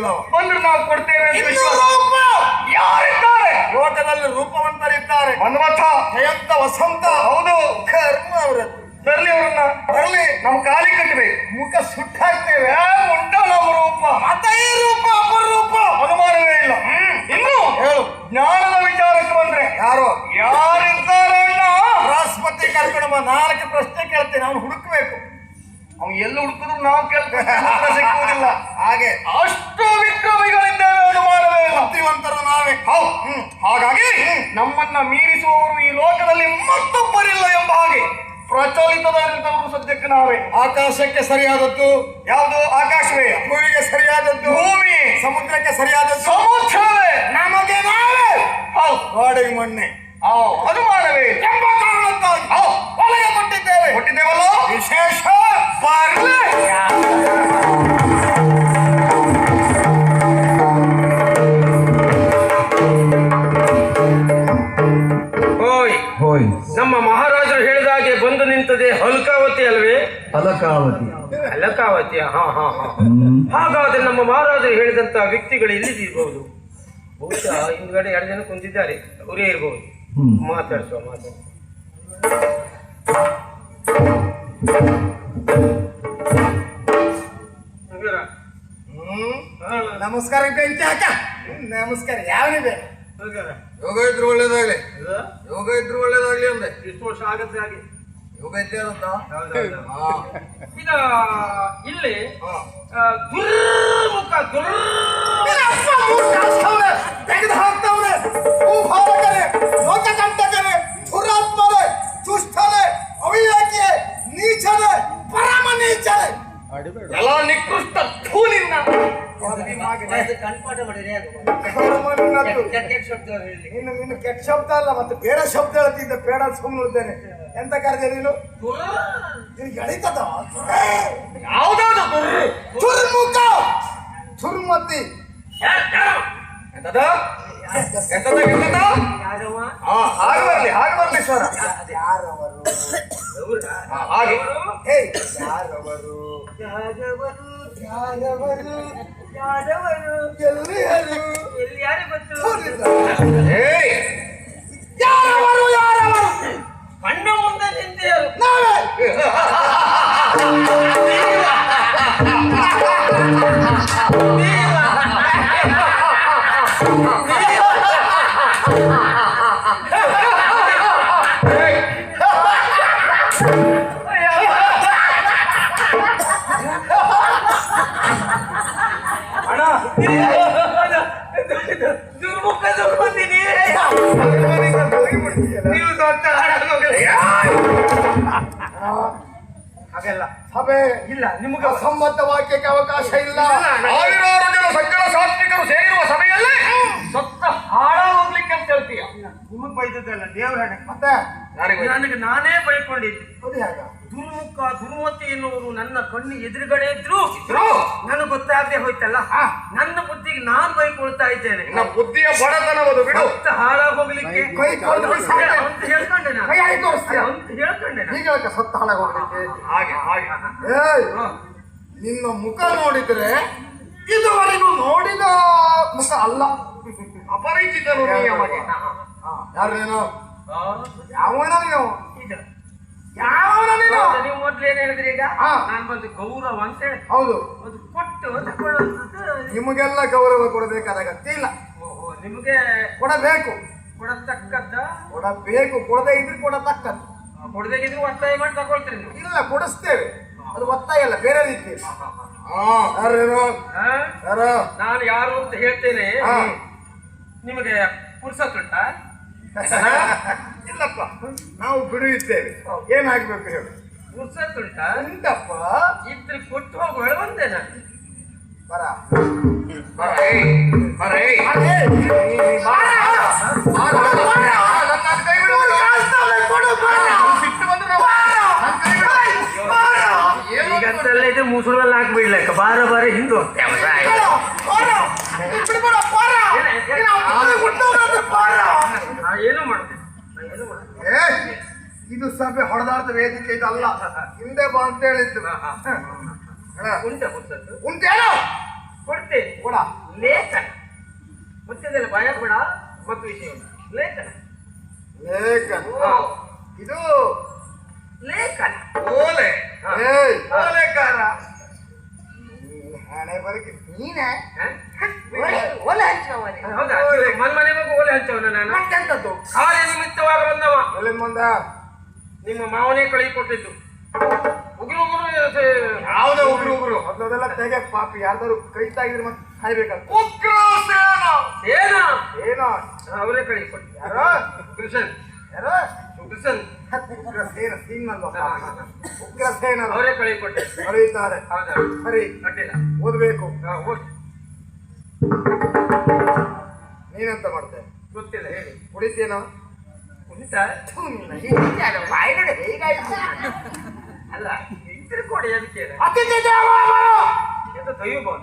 ಬಂದ್ರೆ ನಾವು ಕೊಡ್ತೇವೆ ಅಂತ ಇನ್ನು ವಿಶ್ವಾಸ. ರೂಪ ಯಾರಿದ್ದಾರೆ ಲೋಕದಲ್ಲಿ ರೂಪವಂತರಿದ್ದಾರೆ. ಮನ್ಮಥ, ಜಯಂತ ವಸಂತ ಹೌದು, ಕರ್ಮ ಅವರದ್ದು. ತರ್ಲಿ ಅವ್ರನ್ನ, ಬರಲಿ, ನಮ್ಮ ಕಾಲಿ ಕಟ್ಟಬೇಕು. ಮುಖ ಸುಟ್ಟಾಕ್ತೇವೆ. ಉಂಟ ನಮ್ಮ ರೂಪ, ಅದೇ ರೂಪ ಅಪರೂಪ, ಅನುಮಾನವೇ ಇಲ್ಲ. ಇನ್ನು ಹೇಳು. ಜ್ಞಾನದ ವಿಚಾರಕ್ಕೆ ಬಂದ್ರೆ ಯಾರೋ ಯಾರಿದ್ದಾರೆ ಅಣ್ಣ? ಬೃಹಸ್ಪತಿ ಕರ್ಕೊಂಡು ಬಾ. 4 ಪ್ರಶ್ನೆ ಕೇಳ್ತೇನೆ, ಅವನು ಹುಡುಕ್ಬೇಕು. ಅವ್ನು ಎಲ್ಲಿ ಹುಡುಕಿದ್ರು ನಾವು ಕೇಳ್ತೇವೆ, ಸಿಕ್ಕುವುದಿಲ್ಲ. ಹಾಗೆ ಅಷ್ಟು ವಿಕ್ರಮಿಗಳಿದ್ದೇವೆ, ಅನುಮಾನವೇ ಇಲ್ಲ. ಬುದ್ಧಿವಂತರು ನಾವೇ. ಹಾಗಾಗಿ ನಮ್ಮನ್ನ ಮೀರಿಸುವವರು ಈ ಲೋಕದಲ್ಲಿ ಮತ್ತೊಬ್ಬರಿಲ್ಲ ಎಂಬ ಹಾಗೆ ಪ್ರಚಲಿತದಲ್ಲಿದ್ದವರು ಸದ್ಯಕ್ಕೆ ನಾವೇ. ಆಕಾಶಕ್ಕೆ ಸರಿಯಾದದ್ದು ಯಾವುದು? ಆಕಾಶವೇ. ಭೂಮಿಗೆ ಸರಿಯಾದದ್ದು ಭೂಮಿ. ಸಮುದ್ರಕ್ಕೆ ಸರಿಯಾದದ್ದು ಸಮುದ್ರವೇ. ನಮಗೆ ನಾವೇ. ಗೋಡೆಗೆ ಮಣ್ಣೆ ಅನುಮಾನವೇ ಇಲ್ಲ. ಎಂಬ ಕಾರಣಕ್ಕಾಗಿ ಒಳಗೆ ಕೊಟ್ಟಿದ್ದೇವಲ್ಲ. ವಿಶೇಷ ಬರ್ಲಿ. ಹೋಯ್ ನಮ್ಮ ಮಹಾರಾಜರು ಹೇಳಿದ ಹಾಗೆ ಬಂದು ನಿಂತದೆ ಹಲ್ಕಾವತಿ ಅಲ್ವೇ? ಅಲಕಾವತಿ. ಅಲಕಾವತಿಯ ಹಾಗಾದ್ರೆ ನಮ್ಮ ಮಹಾರಾಜರು ಹೇಳಿದಂತ ವ್ಯಕ್ತಿಗಳು ಎಲ್ಲಿರಬಹುದು? ಬಹುಶಃ ಹಿಂದ್ಗಡೆ 2 ಜನ ಕುಂತಿದ್ದಾರೆ, ಅವರೇ ಇರಬಹುದು. ಮಾತಾಡಿಸುವ. ನಮಸ್ಕಾರ ಬೆಂಕಿ ಹಾಕ. ನಮಸ್ಕಾರ. ಯಾವನಿದೆ? ಯೋಗ ಇದ್ರು ಒಳ್ಳೇದಾಗ್ಲಿ, ಯೋಗ ಇದ್ರು ಒಳ್ಳೇದಾಗ್ಲಿ ಅಂದೆ. ಇಷ್ಟು ವರ್ಷ ಆಗತ್ತೆ ಹಾಗೆ ಯೋಗ ಇದ್ದೇನಂತ ಈಗ ಇಲ್ಲಿ ದುರ್ಮುಖ ತೆಗೆದು ಹಾಕ್ತವ್ರೆ. ಭೂಭಾರಕರೇ, ಲೋಕಕಂಟಕರೇ, ದುರಾತ್ಮರೇ, ದುಷ್ಟರೇ, ಅವಿವೇಕಿಯೇ, ನೀಚರೇ, ಪರಮ ನೀಚರೇ, ಎಲ್ಲ ನಿಕೃಷ್ಟ ನಿನ್ನ ನಿನ್ನ ಕೆಟ್ಟ ಶಬ್ದ ಅಲ್ಲ, ಮತ್ತೆ ಬೇರೆ ಶಬ್ದ ಹೇಳ್ತಿದ್ದ. ಬೇಡ ಸುಮ್ಮನೆ ಎಂತ ಕರೆದೆ ನೀನು? ನಿನಗೆ ಎಳಿತದ? ಯಾವ್ದಾದ್ರು ದುರ್ಮುಖ, ದುರ್ಮತಿ. ಹಾಗೆ ಬರ್ಲಿ ಸ್ವರ. ಯಾರವರು? ಹಾಗೆ ಯಾರವರು? ಎಲ್ಲಿ ಯಾರು ಗೊತ್ತು? ಯಾರವರು? ಕಣ್ಣು ಮುಂದೆ ನಿಂತಿಯರು ನಾವೇ. ದುರ್ಮುಖ ದುರ್ಮತಿನಿ ನೀವು ದೊಡ್ಡ ಹಾಗೆಲ್ಲ ಸಭೆ ಇಲ್ಲ. ನಿಮಗೆ ಅಸಂಬದ್ಧ ವಾಕ್ಯಕ್ಕೆ ಅವಕಾಶ ಇಲ್ಲ. 1000 ಜನ ಸಜ್ಜನ ಶಾಸ್ತ್ರಿಕರು ಸೇರಿರುವ ಸಭೆಯಲ್ಲಿ ಸತ್ತ ಹಾಳಾಗೋಗ್ಲಿಕ್ಕೆ ಅಂತ ಹೇಳ್ತೀಯ. ನಿಮಗ್ ಬೈದದ್ದಲ್ಲ, ದೇವರ ಹಣೆ. ಮತ್ತೆ ನನಗೆ ನಾನೇ ಬೈಕೊಂಡಿದ್ದೆ. ಅದು ಹೇಗ? ದುರ್ಮುಖ ದುರ್ಮತಿ ಎನ್ನುವರು ನನ್ನ ಕಣ್ಣು ಎದುರುಗಡೆ ಇದ್ರು ನನಗೆ ಗೊತ್ತಾಗದೆ ಹೋಯ್ತಲ್ಲ. ನನ್ನ ಬುದ್ಧಿಗೆ ನಾನು ಬೈಕೊಳ್ತಾ ಇದ್ದೇನೆ. ನನ್ನ ಬುದ್ಧಿಯ ಬಡತನವದು ಬಿಡು. ಸತ್ತ ಹಾಳಾಗೋಗ್ಲಿಕ್ಕೆ ಕೈ ಕೊಡು. ಅಂತ ಹೇಳ್ಕೊಂಡೆ ನಾನು. ಕೈ ಹಾಕಿ ತೋರಿಸ್ತೀಯ? ಅಂತ ಹೇಳ್ಕೊಂಡೆ ನಾನು. ಈಗ ಸತ್ತ ಹಾಳಾಗೋಗ್ಲಿಕ್ಕೆ. ಹಾಗೆ ಏಯ್, ನಿನ್ನ ಮುಖ ನೋಡಿದ್ರೆ ಇದುವರೆಗೂ ನೋಡಿದ ಮುಖ ಅಲ್ಲ. ಅಪರಿಚಿತನು ನೀ ನಮಗೆ. ಯಾರು ನೀನು? ಯಾವನ ನೀನು? ಇದು ಯಾವನ ನೀನು? ನೀವು ಮೊದ್ಲು ಏನ್ ಹೇಳಿದ್ರಿ? ಈಗ ಹಾ. ನಾನು ಬಂದು ಗೌರವ ಅಂತ ಹೇಳಿ ಹೌದು, ಅದು ಕೊಟ್ಟು ತಗೊಳ್ಳುವಂಥದ್ದು. ನಿಮಗೆಲ್ಲ ಗೌರವ ಕೊಡಬೇಕಾದ ಅಗತ್ಯ ಇಲ್ಲ. ನಿಮಗೆ ಕೊಡಬೇಕು, ಕೊಡತಕ್ಕದ್ದ ಕೊಡಬೇಕು. ಕೊಡದೇ ಇದ್ರೆ ಕೊಡತಕ್ಕದ್ದು. ಕೊಡದಾಗಿದ್ರು ಒತ್ತಾಯ ಮಾಡಿ ತಗೊಳ್ತೀರಿ ನೀವು. ಇಲ್ಲ, ಕೊಡಿಸ್ತೇವೆ. ಅದು ಒತ್ತಾಯ ಅಲ್ಲ, ಬೇರೆ ರೀತಿ. ಯಾರು? ನಾನು ಯಾರು ಅಂತ ಹೇಳ್ತೇನೆ. ಹಾ. ನಿಮಗೆ ಪುರ್ಸತ್ತುಂಟಾ? ಇಲ್ಲಪ್ಪ, ನಾವು ಬಿಡುತ್ತೇವೆ. ಏನಾಗ್ಬೇಕು ಹೇಳು? ಪುರ್ಸತ್ತುಂಟಾ? ಉಂಟಪ್ಪ. ಇದ್ರೆ ಕೊಟ್ಟು ಹೋಗುವ ಒಂದೇ ನಾನು. ಬರ. ಈಗಂತಲ್ಲ ಇದು ಮುಸುಳಲ್ಲಿ ಹಾಕ್ಬಿಡ್ಲಕ್ಕ. ಬಾರ ಬಾರ ಹಿಂದೆ ಹೋಗ್ತೇವೆ. ಏನು ಮಾಡ್ತೇನೆ. ಇದು ಸಭೆ ಹೊಡೆದಾಡ್ದ ವೇದಿಕೆ ಇದಲ್ಲ. ಹಿಂದೆ ಬಾ ಅಂತ ಹೇಳಿದ್ದು. ಉಂಟ ಪುರ್ಸತ್ತು? ಉಂಟೇನೋ? ಕೊಡ್ತೇನೆ. ಕೊಡ ಲೇಖನ ಮುಚ್ಚದಲ್ಲ ಭಯ ಬೇಡ ಮತ್ತು ವಿಷಯ ಉಂಟು. ಲೇಖನ ಲೇಖನ ಹಾ. ಇದು ಲೇಖನ ಓಲೆ ಏಯ್ ಓಲೆಕಾರ ಹಣೆ ಬರಕ್ಕೆ ನೀನೆ ಹ? ಒಲೆ ಹಚ್ಚವನೆ ಹೌದಾ ಮನೆಗೆ ಓಲೆ ಹಂಚವನ ನಾನು ಮತ್ತೆಂತದ್ದು ಕಾರ್ಯ ನಿಮಿತ್ತವಾಗಿ ಬಂದವ ಎಲ್ಲಿಂದ ಬಂದ ನಿಮ್ಮ ಮಾವನೇ ಕಳಿ ಕೊಟ್ಟಿದ್ದು ಉಗುರು ಯಾವ್ದೇ ಉಗ್ರು ಮೊದಲೆಲ್ಲ ತೆಗೆ ಪಾಪಿ ಯಾರ್ದಾರು ಕೈ ತಾಗಿದ್ರೆ ಮತ್ತೆ ಸಾಯ್ಬೇಕಂತ ಉಗ್ರಸೇನ ಏನೋ ಏನೋ ಅವರೇ ಕಳಿ ಕೊಟ್ಟು ಯಾರೋ ಕೃಷ್ಣನ್ ಯಾರೋ ಕೃಷ್ಣನ್ ಉಗ್ರಸೇನ ಸೀನಲ್ವ ಉಗ್ರಸೇನ ಅವರೇ ಕಳಿ ಕೊಟ್ಟೆ ಹೊಡೆಯುತ್ತಾರೆ ಹೌದಾ ಸರಿ ಅಡ್ಡಿಲ್ಲ ಓದ್ಬೇಕು ಓದ್. ನೀನೆಂತ ಮಾಡ್ತೆ ಗೊತ್ತಿಲ್ಲ ಹೇಳಿ ಕುಡಿತೇನೋ ಕುಣಿತಾ ಅಲ್ಲ ಇದ್ರ ಕೊಡಿ ಅದಕ್ಕೆ ಅತಿಥಿ ದೇವೋಭವ. ಎಂತ ದೈವಭಾವ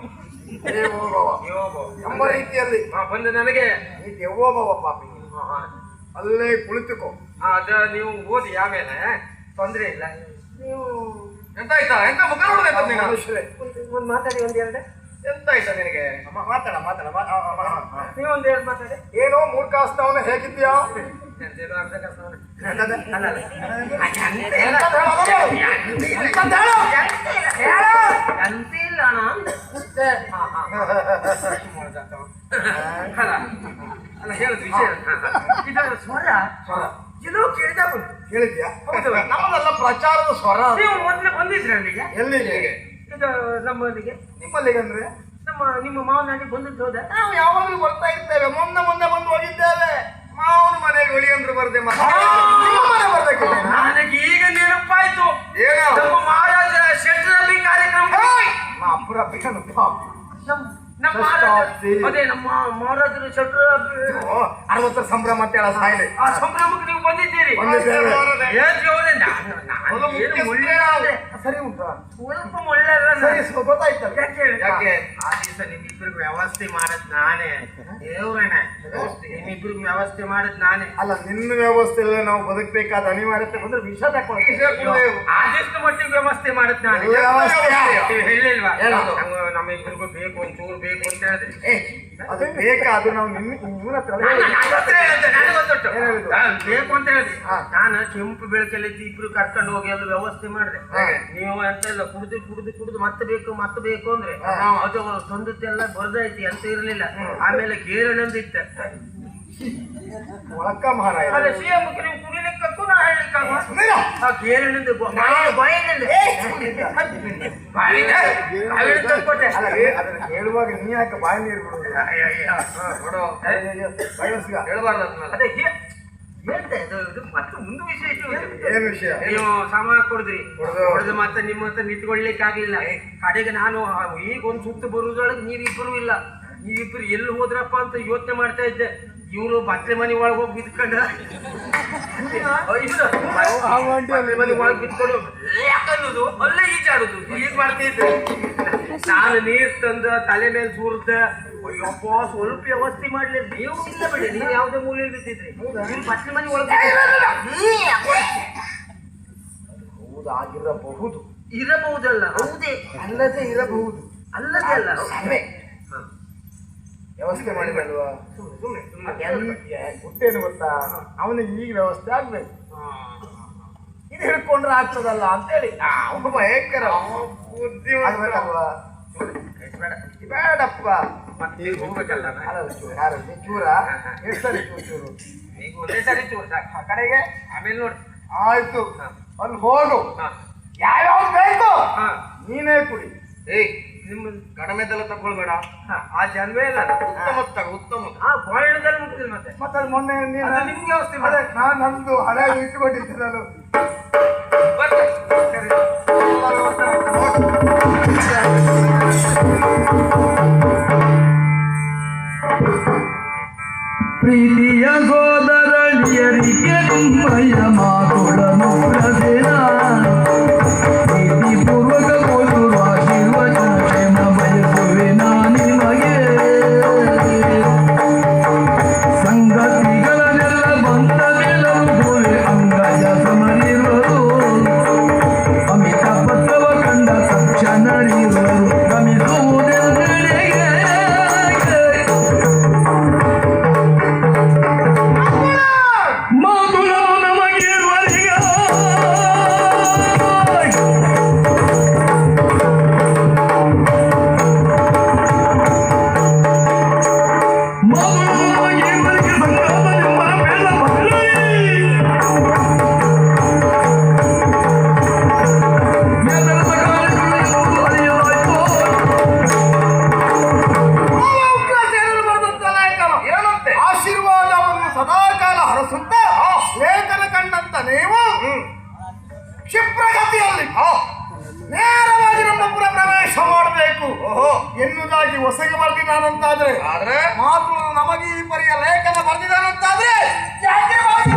ದೇವೋಭವ ಎಂಬ ರೀತಿಯಲ್ಲಿ ಬಂದು ನನಗೆ ಈ ದೇವೋಭವ ಪಾಪಿ ಅಲ್ಲೇ ಕುಳಿತುಕೋ ಅದ ನೀವು ಓದಿ ಆಮೇಲೆ ತೊಂದ್ರೆ ಇಲ್ಲ ನೀವು ಎಂತ ಆಯ್ತಾ ಎಂತ ಮುಖ ನೋಡ್ಬೇಕು ನೀನು ಮನುಷ್ಯರೇ ಒಂದು ಮಾತಾಡಿ ಒಂದೆರಡು ಎಂತ ಆಯ್ತಾ ನಿನಗೆ ಮಾತಾಡ ಮಾತಾಡ ನೀವು ಒಂದೆರಡು ಮಾತಾಡಿ ಏನೋ ಮೂರ್ಖಾಸ್ತವನ ಹೇಗಿದ್ಯಾ ಎಂತೇನೋ ಅರ್ಧ ಕಷ್ಟ ನೋಡಿ. ಎಂತದೆ? ಅಲ್ಲ ಅಲ್ಲ ಎಂತದ್ ಹೇಳು? ಹೇಳು. ಎಂತ ಇಲ್ಲ ಅಣ್ಣ ಅಲ್ಲ ಅಲ್ಲ ಹೇಳುದು ವಿಷಯ ಇದರ ಸ್ವರ ಸ್ವರ ಇದು ಕೇಳಿದಾಗ ಉಂಟು. ಕೇಳಿದ್ಯಾ ಹೌದು. ನಮ್ಮದೆಲ್ಲ ಪ್ರಚಾರದ ಸ್ವರ ಅದು. ನೀವು ಮೊದಲು ಬಂದಿದ್ರಿ ಅಲ್ಲಿಗೆ ಎಲ್ಲಿಗೆ ಇದು ನಮ್ಮಲ್ಲಿಗೆ ನಿಮ್ಮಲ್ಲಿಗಂದ್ರೆ ನಿಮ್ಮ ಮಾವನಲ್ಲಿ ಬಂದಿದ್ದು ಹೌದಾ ನಾವು ಯಾವಾಗಲೂ ಬರ್ತಾ ಇರ್ತೇವೆ ಮೊನ್ನೆ ಬಂದು ಹೋಗಿದ್ದೇವೆ ಮಾವನ ಮನೆಗೆ ಒಳಿ ಅಂದ್ರೆ ಬರ್ದೆ ನಿಮ್ಮ ಮನೆ ಬರ್ಬೇಕಿಲ್ಲ ನನಗೆ ಈಗ ನೆನಪಾಯ್ತು ಏನೋ ನಮ್ಮ ಮಹಾರಾಜರ ಶೆಟ್ಟರಲ್ಲಿ ಕಾರ್ಯಕ್ರಮ ಅಪುರ ಬಿಡನು ಪಾಪ ನಮ್ಮ ಷಷ್ಠಾಬ್ದಿ. ಅದೇ ನಮ್ಮ ಮಹಾರಾಜರು ಶೆಟ್ರ 60 ಸಂಭ್ರಮ ಅಂತ ಹೇಳ ಸಾಯ್ಲೆ ಆ ಸಂಭ್ರಮಕ್ಕೆ ನೀವು ಬಂದಿದ್ದೀರಿ ಬಂದಿದ್ದೇವೆ. ಏನ್ ಜೋರೆ? ನಾನು ಏನು ಒಳ್ಳೆ ಸರಿ ಉಂಟಾ ಸ್ವಲ್ಪ ಒಳ್ಳೆ ಸರಿ ಗೊತ್ತಾಯ್ತಲ್ಲ ಯಾಕೆ ಹೇಳಿ? ಯಾಕೆ? ಆ ದಿವಸ ನಿಮ್ಮಿಬ್ಬರಿಗೂ ವ್ಯವಸ್ಥೆ ಮಾಡದ್ ನಾನೇ ದೇವ್ರಣ್ಣ ನಿಮ್ಮಿಬ್ಬರಿಗೂ ವ್ಯವಸ್ಥೆ ಮಾಡದ್ ನಾನೇ ಅಲ್ಲ ನಿನ್ನ ವ್ಯವಸ್ಥೆಯಲ್ಲೇ ನಾವು ಬದುಕಬೇಕಾದ ಅನಿವಾರ್ಯತೆ ಬಂದ್ರೆ ವಿಷ ತಗೊಳ್ತೀವಿ ಆದಷ್ಟು ಮಟ್ಟಿಗೆ ವ್ಯವಸ್ಥೆ ಮಾಡದ್ ನಾನೇ ಎಲ್ಲ ವ್ಯವಸ್ಥೆಯಾ? ನೀವು ಹೇಳಿಲ್ವಾ ಏನು? ನಮ್ಮಿಬ್ಬರಿಗೂ ಬೇಕು ಒಂಚೂರು ಬೇಕು ಅಂತ ಹೇಳಿದ್ರಿ ಅದು ಬೇಕಾ ಅದು ನಾವು ನಿನ್ನ ಹತ್ರ ಏನ್ ಹೇಳಿದ್ದು? ಬೇಕು ಅಂತ ಹೇಳಿದ್ರಿ ಹಾ. ನಾನು ಕೆಂಪು ಬೆಳಕಲ್ಲಿ ಇಬ್ರು ಕರ್ಕೊಂಡು ಹೋಗಿ ಎಲ್ಲ ವ್ಯವಸ್ಥೆ ಮಾಡಿದೆ ಹಾ. ನೀವು ಎಂತ ಇಲ್ಲ ಕುಡಿದು ಮತ್ತೆ ಬೇಕು ಅಂದ್ರೆ ಹಾ. ಅದು ತಂದದ್ದೆಲ್ಲ ಬರ್ದೈತಿ ಅಂತ ಇರ್ಲಿಲ್ಲ ಆಮೇಲೆ ಗೇರನಂದಿತ್ತ ಒಳಕ ಮಹಾರಾಯ ಅದೇ ಸಿಎಂ ನೀವು ಕುಡಿಲಿಕ್ಕೂ ನಾ ಹೇಳಲಿಕ್ಕಾಗ ಸುಮ್ಮನಿರ. ಆ ಗೇರನಿಂದ ಕೊಟ್ಟೆ ಅಲ್ಲ ಅದನ್ನ ಹೇಳುವಾಗ ನೀ ಯಾಕೆ ಬಾಯಿ ನೀರು ಬಿಡುದು ನೋಡು ಬಯಸ್ಗ ಹೇಳ್ಬಾರ್ದು ಅದನ್ನೆಲ್ಲ. ಅದೇ ಹೇಳ್ತಾ ಇದು ಮತ್ತೆ ಮುಂದೆ ವಿಷಯ ಇಟ್ಟು ಏನ್ ವಿಷಯ ನೀವು ಸಮ ಕೊಡಿದ್ರಿ ಹೊಡೆದು ಮತ್ತೆ ನಿಮ್ಮ ಹತ್ರ ನಿಂತ್ಕೊಳ್ಳಿಕ್ಕೆ ಆಗ್ಲಿಲ್ಲ ಕಡೆಗೆ ನಾನು ಈಗ ಒಂದು ಸುತ್ತು ಬರುವುದೊಳಗೆ ನೀವಿಬ್ಬರು ಇಲ್ಲ ನೀವಿಬ್ಬರು ಎಲ್ಲಿ ಹೋದ್ರಪ್ಪ ಅಂತ ಯೋಚನೆ ಮಾಡ್ತಾ ಇದ್ದೆ ಇವರು ಬಟ್ಲೆ ಮನೆ ಒಳಗೆ ಹೋಗಿ ಬಿದ್ಕೊಂಡ್ರ ಮನೆ ಒಳಗೆ ಬಿದ್ಕೊಂಡು ಯಾಕನ್ನೋದು ಅಲ್ಲೇ ಈಜಾಡುದು ಈಗ ಮಾಡ್ತಿದ್ದೆ ನಾನು ನೀರ್ ತಂದು ತಲೆ ಮೇಲೆ ಸುರ್ದ ಅಯ್ಯಪ್ಪ ಸ್ವಲ್ಪ ವ್ಯವಸ್ಥೆ ಮಾಡ್ಲಿ ನೀವು ಇಲ್ಲ ಬಿಡಿ ನೀವು ಯಾವ್ದೇ ಮೂಲೆಯಲ್ಲಿ ಬಿದ್ದಿದ್ರಿ ನೀವು ಬಟ್ಲೆ ಮನೆ ಒಳಗೆ ಹೌದು ಆಗಿರಬಹುದು ಇರಬಹುದಲ್ಲ ಹೌದೇ ಅಲ್ಲದೆ ಇರಬಹುದು ಅಲ್ಲದೆ ಅಲ್ಲ ಸರಿ. ವ್ಯವಸ್ಥೆ ಮಾಡಿದಲ್ವಾ ಹುಟ್ಟೇನು ಗೊತ್ತಾ ಅವನಿಗೆ ಈಗ ವ್ಯವಸ್ಥೆ ಆಗ್ಬೇಕು ಇದು ಹಿಡ್ಕೊಂಡ್ರೆ ಆಗ್ತದಲ್ಲ ಅಂತೇಳಿ ಅವನು ಭಯಂಕರ ಬುದ್ಧಿ ಆಗ್ಬೇಕಲ್ವಾ ಬೇಡಪ್ಪ ಮತ್ತೆ ಈಗ ಹೋಗ್ಬೇಕಲ್ಲ ಅಲ್ಲ ಯಾರಲ್ಲಿ ಚೂರ ಎಷ್ಟು ಸರಿ ಚೂರು ಈಗ ಒಂದೇ ಸಾರಿ ಚೂರು ಸಾಕು ಆ ಕಡೆಗೆ ಆಮೇಲೆ ನೋಡಿ ಆಯ್ತು ಅಲ್ಲಿ ಹೋಗು ಹಾ ಯಾವ್ಯಾವ್ದು ಬೇಕು ಹಾ ನೀನೇ ಕುಡಿ ಏಯ್ ನಿಮ್ಮ ಕಡಿಮೆದೆಲ್ಲ ತಗೊಳ್ಬೇಡ ಆ ಜನ್ಮೇ ಇಲ್ಲ ಉತ್ತಮ ತಗೋ ಉತ್ತಮ ಆ ಬಾಯಿಣದಲ್ಲಿ ಮುಗಿದಿಲ್ಲ ಮತ್ತೆ ಮತ್ತೆ ಅದು ಮೊನ್ನೆ ನೀನು ಅದು ನಿಮ್ಗೆ ವ್ಯವಸ್ಥೆ ಮಾಡಿ ಅದೇ ನಾನು ನಮ್ದು ಹಳೆ ಇಟ್ಟುಕೊಂಡಿದ್ದೆ ನಾನು ಸರಿ ಪ್ರೀತಿಯ ಸೋದರಳಿಯರಿಗೆ ನಿಮ್ಮಯ ಮಾತುಗಳನ್ನು ಪ್ರದಿನ ಪ್ರೀತಿಪೂರ್ವಕ ಕೊಡುವ ಆಶೀರ್ವಚನ ಕ್ಷೇಮ ಬಯಸುವೆ ನಿಮಗೆ ಸಂಗತಿಗಳನ್ನೆಲ್ಲ ಬಂದ ಮೇಲುಗುವೆ ಅಂಗಜ ಸಮರಿರುವುದು ಅಮಿತ ಪತ್ರವ ಕಂಡ ತಕ್ಷಣ ನಡೆಯುವರು ಗಮಿಸುವುದೆಂದೆಡೆಗೆ ಅಂತಾದ್ರೆ ಆದ್ರೆ ಮಾತು ನಮಗೆ ಈ ಪರಿಯ ಲೇಖನ ಬರೆದಿದ್ದಾನಂತಾದ್ರೆ ಯಾಕೆ ಮಾಡಿ?